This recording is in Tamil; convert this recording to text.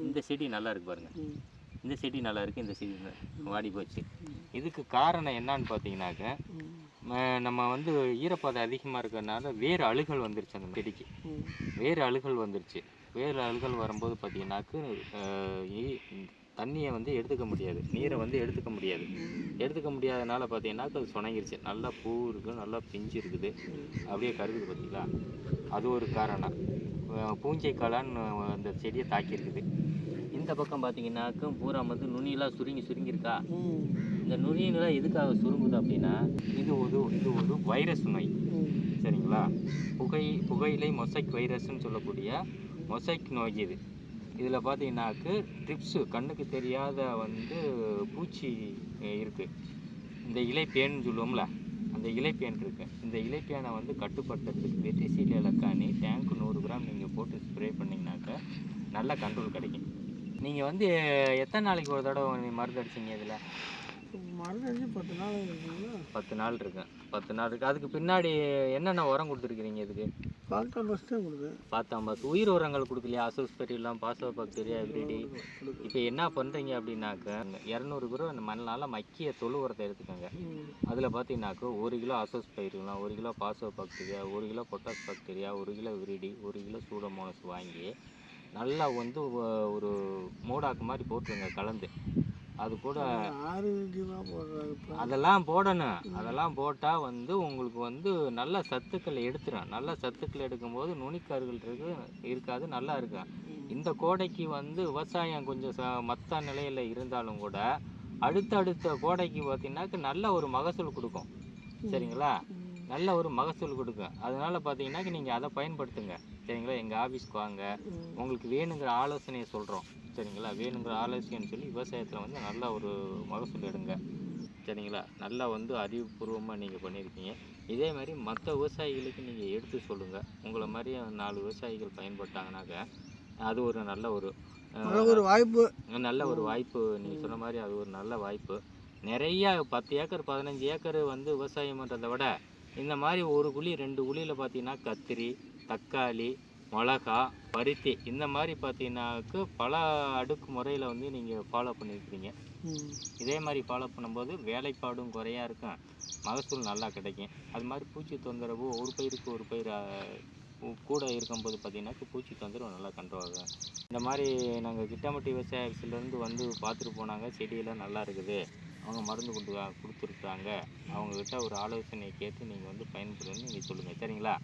இந்த செடி நல்லா இருக்கு பாருங்கள், இந்த செடி நல்லா இருக்குது, இந்த செடி வாடி போச்சு. இதுக்கு காரணம் என்னன்னு பார்த்தீங்கன்னாக்க, நம்ம வந்து ஈரப்பதம் அதிகமாக இருக்கிறதுனால வேறு அழுகல் வந்துருச்சு அந்த செடிக்கு. வேறு அழுகல் வந்துருச்சு. வேறு அழுகல் வரும்போது பார்த்தீங்கன்னாக்கு தண்ணியை வந்து எடுத்துக்க முடியாது, நீரை வந்து எடுத்துக்க முடியாது. எடுத்துக்க முடியாதனால பார்த்தீங்கன்னாக்க அது சுணங்கிருச்சு. நல்லா பூ இருக்குது, நல்லா பிஞ்சு இருக்குது, அப்படியே கருகுது பார்த்தீங்களா. அது ஒரு காரணம். பூஞ்சை காளான்னு அந்த செடியை தாக்கியிருக்குது. இந்த பக்கம் பார்த்தீங்கன்னாக்கும் பூரா வந்து நுனியெல்லாம் சுருங்கியிருக்கா. இந்த நுனியெல்லாம் எதுக்காக சுருங்குது அப்படின்னா, இது ஒரு வைரஸ் நோய். சரிங்களா. புகையிலை மொசைக் வைரஸ்ன்னு சொல்லக்கூடிய மொசைக் நோய் இது. இதில் பார்த்தீங்கன்னாக்கு ட்ரிப்ஸு, கண்ணுக்கு தெரியாத வந்து பூச்சி இருக்குது. இந்த இலைப்பேன்னு சொல்லுவோம்ல, அந்த இலைப்பேன் இருக்குது. இந்த இலைப்பேனை வந்து கட்டுப்படுத்துறதுக்கு வெற்றிசீல் இலக்காணி டேங்க்கு 100 கிராம் நீங்கள் போட்டு ஸ்ப்ரே பண்ணிங்கனாக்கா நல்லா கண்ட்ரோல் கிடைக்கும். நீங்கள் வந்து எத்தனை நாளைக்கு ஒரு தடவை மருந்து அடிச்சிங்க இதில்? மருந்து அடிச்சு 10 நாள் இருக்குங்களா? 10 நாள் இருக்கு. 10 நாள் இருக்குது. அதுக்கு பின்னாடி என்னென்ன உரம் கொடுத்துருக்குறீங்க இதுக்கு? பாக்டாம்பஸ் தான் கொடுக்குறேன். பாக்டாம்பஸ். உயிர் உரங்கள் கொடுக்கலையா? Azospirillum, phosphobacteria, viride. இப்போ என்ன பண்ணுறீங்க அப்படின்னாக்க 200 கிலோ மண்ணால் மக்கிய தொழு உரத்தை எடுத்துக்கோங்க. அதில் பார்த்தீங்கன்னாக்கா 1 kilo Azospirillum, 1 kilo phosphobacteria, 1 kilo potash bacteria, 1 kilo viride, 1 kilo Pseudomonas வாங்கி நல்லா வந்து ஒரு மூடாக்கு மாதிரி போட்டுருங்க கலந்து. அது கூட அதெல்லாம் போடணும். அதெல்லாம் போட்டால் வந்து உங்களுக்கு வந்து நல்ல சத்துக்களை எடுத்துடும். நல்ல சத்துக்களை எடுக்கும்போது நுனிக்கருகள் இருக்காது, நல்லா இருக்கும். இந்த கோடைக்கு வந்து விவசாயம் கொஞ்சம் மற்ற நிலையில் இருந்தாலும் கூட அடுத்த கோடைக்கு பார்த்தீங்கன்னாக்க நல்ல ஒரு மகசூல் கொடுக்கும். சரிங்களா. நல்ல ஒரு மகசூல் கொடுக்கும். அதனால பார்த்தீங்கன்னாக்க நீங்கள் அதை பயன்படுத்துங்க. சரிங்களா. எங்கள் ஆஃபீஸ்க்கு வாங்க, உங்களுக்கு வேணுங்கிற ஆலோசனையை சொல்கிறோம். சரிங்களா. வேணுங்கிற ஆலோசனைன்னு சொல்லி விவசாயத்தில் வந்து நல்ல ஒரு மகசூல் எடுங்க. சரிங்களா. நல்லா வந்து அறிவுபூர்வமாக நீங்கள் பண்ணியிருக்கீங்க. இதே மாதிரி மற்ற விவசாயிகளுக்கு நீங்கள் எடுத்து சொல்லுங்கள். உங்களை மாதிரி 4 விவசாயிகள் பயன்பட்டாங்கனாக்க அது ஒரு நல்ல ஒரு வாய்ப்பு. நல்ல ஒரு வாய்ப்பு. நீங்கள் சொன்ன மாதிரி அது ஒரு நல்ல வாய்ப்பு. நிறையா 10 ஏக்கர் 15 ஏக்கர் வந்து விவசாயம் பண்ணுறதை விட இந்த மாதிரி 1 குழி 2 குழியில் பார்த்தீங்கன்னா கத்திரி, தக்காளி, மிளகா, பருத்தி இந்த மாதிரி பார்த்தீங்கன்னாக்கு பல அடுக்கு முறையில் வந்து நீங்கள் ஃபாலோ பண்ணியிருக்கிறீங்க. இதே மாதிரி ஃபாலோ பண்ணும்போது வேலைப்பாடும் குறையாக இருக்கும், மகசூல் நல்லா கிடைக்கும். அது மாதிரி பூச்சி தொந்தரவு ஒரு பயிருக்கு ஒரு பயிர் கூட இருக்கும்போது பார்த்தீங்கன்னாக்கு பூச்சி தொந்தரவு நல்லா கண்ட்ரோல் ஆகும். இந்த மாதிரி நாங்கள் கிட்டமட்டி விவசாய ஆஃபீஸ்லேருந்து வந்து பார்த்துட்டு போனாங்க. செடியெல்லாம் நல்லா இருக்குது, அவங்க மருந்து கொடுத்துருக்குறாங்க. அவங்கக்கிட்ட ஒரு ஆலோசனையை கேட்டு நீங்கள் வந்து பயன்படுன்னு நீங்கள் சொல்லுங்கள். சரிங்களா.